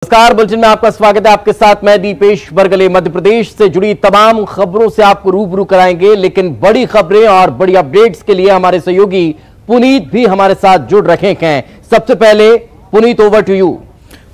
नमस्कार, बुलेटिन में आपका स्वागत है। आपके साथ मैं दीपेश बरगले। मध्य प्रदेश से जुड़ी तमाम खबरों से आपको रूबरू कराएंगे, लेकिन बड़ी खबरें और बड़ी अपडेट्स के लिए हमारे सहयोगी पुनीत भी हमारे साथ जुड़ रहे हैं। सबसे पहले पुनीत, ओवर टू यू।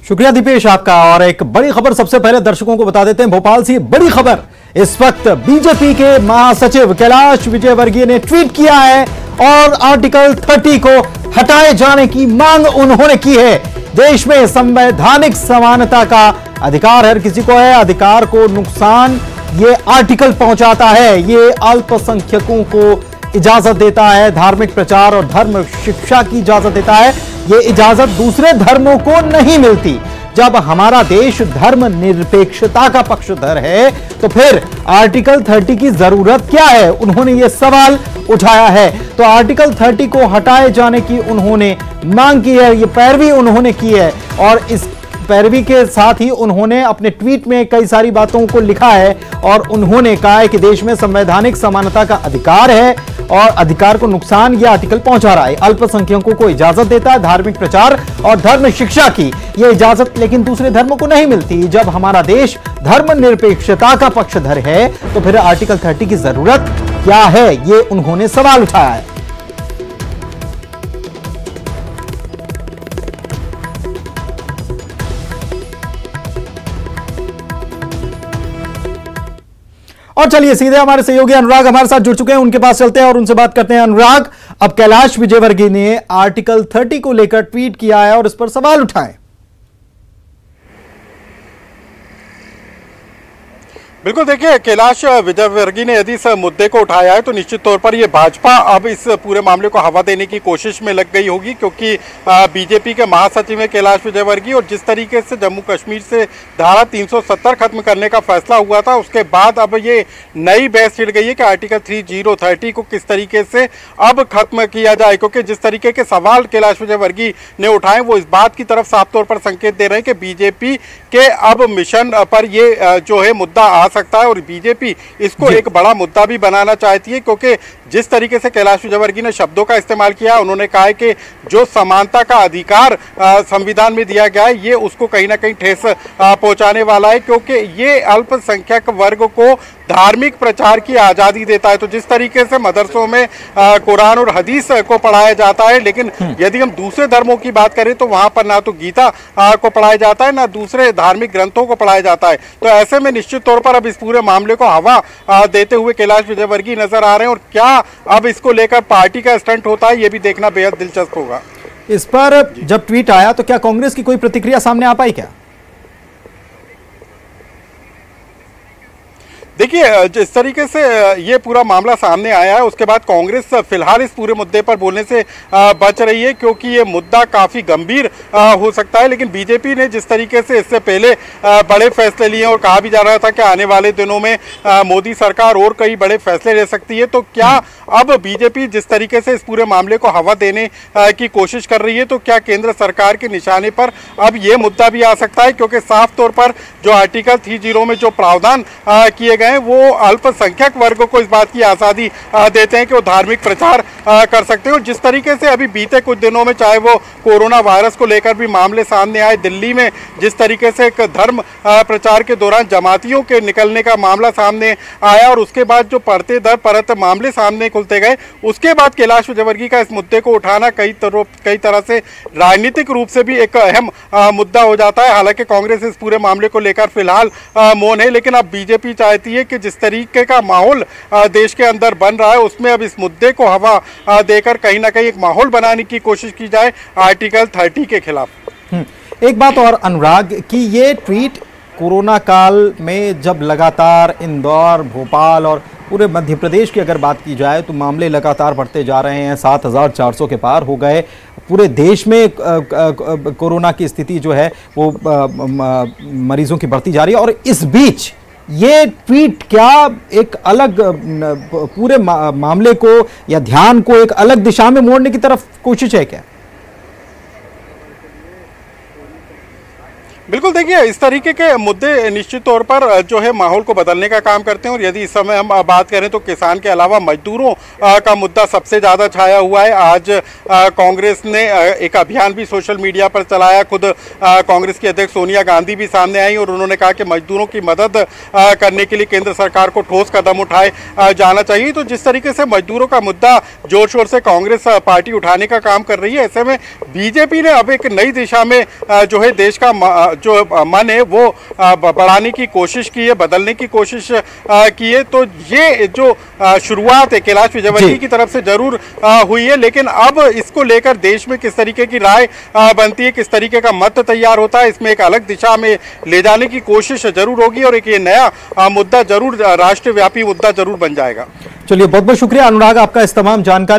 शुक्रिया दीपेश आपका। और एक बड़ी खबर सबसे पहले दर्शकों को बता देते हैं। भोपाल से बड़ी खबर, इस वक्त बीजेपी के महासचिव कैलाश विजयवर्गीय ने ट्वीट किया है और आर्टिकल 30 को हटाए जाने की मांग उन्होंने की है। देश में संवैधानिक समानता का अधिकार हर किसी को है। अधिकार को नुकसान ये आर्टिकल पहुंचाता है। ये अल्पसंख्यकों को इजाजत देता है, धार्मिक प्रचार और धर्म शिक्षा की इजाजत देता है। ये इजाजत दूसरे धर्मों को नहीं मिलती। जब हमारा देश धर्म निरपेक्षता का पक्षधर है तो फिर आर्टिकल 30 की जरूरत क्या है, उन्होंने ये सवाल उठाया है। तो आर्टिकल 30 को हटाए जाने की उन्होंने मांग की है, ये पैरवी उन्होंने की है। और इस पैरवी के साथ ही उन्होंने अपने ट्वीट में कई सारी बातों को लिखा है और उन्होंने कहा है कि देश में संवैधानिक समानता का अधिकार है और अधिकार को नुकसान यह आर्टिकल पहुंचा रहा है। अल्पसंख्यकों को इजाजत देता है, धार्मिक प्रचार और धर्म शिक्षा की यह इजाजत लेकिन दूसरे धर्मों को नहीं मिलती। जब हमारा देश धर्म निरपेक्षता का पक्षधर है तो फिर आर्टिकल 30 की जरूरत क्या है, ये उन्होंने सवाल उठाया है। और चलिए सीधे हमारे सहयोगी अनुराग हमारे साथ जुड़ चुके हैं, उनके पास चलते हैं और उनसे बात करते हैं। अनुराग, अब कैलाश विजयवर्गीय ने आर्टिकल 30 को लेकर ट्वीट किया है और इस पर सवाल उठाए। बिल्कुल, देखिए कैलाश विजयवर्गीय ने यदि इस मुद्दे को उठाया है तो निश्चित तौर पर ये भाजपा अब इस पूरे मामले को हवा देने की कोशिश में लग गई होगी, क्योंकि बीजेपी के महासचिव है कैलाश विजयवर्गीय और जिस तरीके से जम्मू कश्मीर से धारा 370 खत्म करने का फैसला हुआ था उसके बाद अब ये नई बहस छिड़ गई है कि आर्टिकल 30 को किस तरीके से अब खत्म किया जाए। क्योंकि जिस तरीके के सवाल कैलाश विजयवर्गीय ने उठाए वो इस बात की तरफ साफ तौर पर संकेत दे रहे हैं कि बीजेपी के अब मिशन पर ये जो है मुद्दा आ सकता है और बीजेपी इसको एक बड़ा मुद्दा भी बनाना चाहती है। क्योंकि जिस तरीके से कैलाश विजयवर्गीय ने शब्दों का इस्तेमाल किया, उन्होंने कहा है कि जो समानता का अधिकार संविधान में दिया गया है ये उसको कहीं ना कहीं ठेस पहुंचाने वाला है, क्योंकि ये अल्पसंख्यक वर्ग को धार्मिक प्रचार की आज़ादी देता है। तो जिस तरीके से मदरसों में कुरान और हदीस को पढ़ाया जाता है, लेकिन यदि हम दूसरे धर्मों की बात करें तो वहां पर ना तो गीता को पढ़ाया जाता है ना दूसरे धार्मिक ग्रंथों को पढ़ाया जाता है। तो ऐसे में निश्चित तौर पर अब इस पूरे मामले को हवा देते हुए कैलाश विजयवर्गीय नजर आ रहे हैं और क्या अब इसको लेकर पार्टी का स्टंट होता है ये भी देखना बेहद दिलचस्प होगा। इस पर जब ट्वीट आया तो क्या कांग्रेस की कोई प्रतिक्रिया सामने आ पाई क्या? देखिए, जिस तरीके से ये पूरा मामला सामने आया है उसके बाद कांग्रेस फिलहाल इस पूरे मुद्दे पर बोलने से बच रही है, क्योंकि ये मुद्दा काफ़ी गंभीर हो सकता है। लेकिन बीजेपी ने जिस तरीके से इससे पहले बड़े फैसले लिए और कहा भी जा रहा था कि आने वाले दिनों में मोदी सरकार और कई बड़े फैसले ले सकती है, तो क्या अब बीजेपी जिस तरीके से इस पूरे मामले को हवा देने की कोशिश कर रही है तो क्या केंद्र सरकार के निशाने पर अब ये मुद्दा भी आ सकता है? क्योंकि साफ तौर पर जो आर्टिकल 30 में जो प्रावधान किए गए वो अल्पसंख्यक वर्ग को इस बात की आज़ादी देते हैं कि वो धार्मिक प्रचार कर सकते हैं। और जिस तरीके से अभी बीते कुछ दिनों में चाहे वो कोरोना वायरस को लेकर भी मामले सामने आए, दिल्ली में जिस तरीके से एक धर्म प्रचार के दौरान जमातियों के निकलने का मामला सामने आया और उसके बाद जो पड़ते दर परत मामले सामने खुलते गए, उसके बाद कैलाश विजयवर्गीय का इस मुद्दे को उठाना कई तरह से राजनीतिक रूप से भी एक अहम मुद्दा हो जाता है। हालांकि कांग्रेस इस पूरे मामले को लेकर फिलहाल मौन है, लेकिन अब बीजेपी चाहती है कि जिस तरीके का माहौल देश के अंदर बन रहा है उसमें अब इस मुद्दे को हवा देकर कहीं ना कहीं एक माहौल बनाने की कोशिश की जाए आर्टिकल 30 के खिलाफ। एक बात और अनुराग कि ये ट्वीट कोरोना काल में जब लगातार इंदौर, भोपाल और पूरे मध्य प्रदेश की अगर बात की जाए तो मामले लगातार बढ़ते जा रहे हैं, 7,400 के पार हो गए। पूरे देश में कोरोना की स्थिति जो है वो मरीजों की बढ़ती जा रही है और इस बीच ये ट्वीट क्या एक अलग पूरे मामले को या ध्यान को एक अलग दिशा में मोड़ने की तरफ कोशिश है क्या? बिल्कुल, देखिए इस तरीके के मुद्दे निश्चित तौर पर जो है माहौल को बदलने का काम करते हैं। और यदि इस समय हम बात करें तो किसान के अलावा मजदूरों का मुद्दा सबसे ज़्यादा छाया हुआ है। आज कांग्रेस ने एक अभियान भी सोशल मीडिया पर चलाया। खुद कांग्रेस की अध्यक्ष सोनिया गांधी भी सामने आई और उन्होंने कहा कि मजदूरों की मदद करने के लिए केंद्र सरकार को ठोस कदम उठाए जाना चाहिए। तो जिस तरीके से मजदूरों का मुद्दा जोर शोर से कांग्रेस पार्टी उठाने का काम कर रही है, ऐसे में बीजेपी ने अब एक नई दिशा में जो है देश का जो मन है वो बढ़ाने की कोशिश की है, बदलने की कोशिश की है। तो ये जो शुरुआत है कैलाश विजयवर्गीय की तरफ से जरूर हुई है, लेकिन अब इसको लेकर देश में किस तरीके की राय बनती है, किस तरीके का मत तैयार होता है, इसमें एक अलग दिशा में ले जाने की कोशिश जरूर होगी और एक ये नया मुद्दा जरूर राष्ट्रव्यापी मुद्दा जरूर बन जाएगा। चलिए, बहुत बहुत शुक्रिया अनुराग आपका इस तमाम जानकारी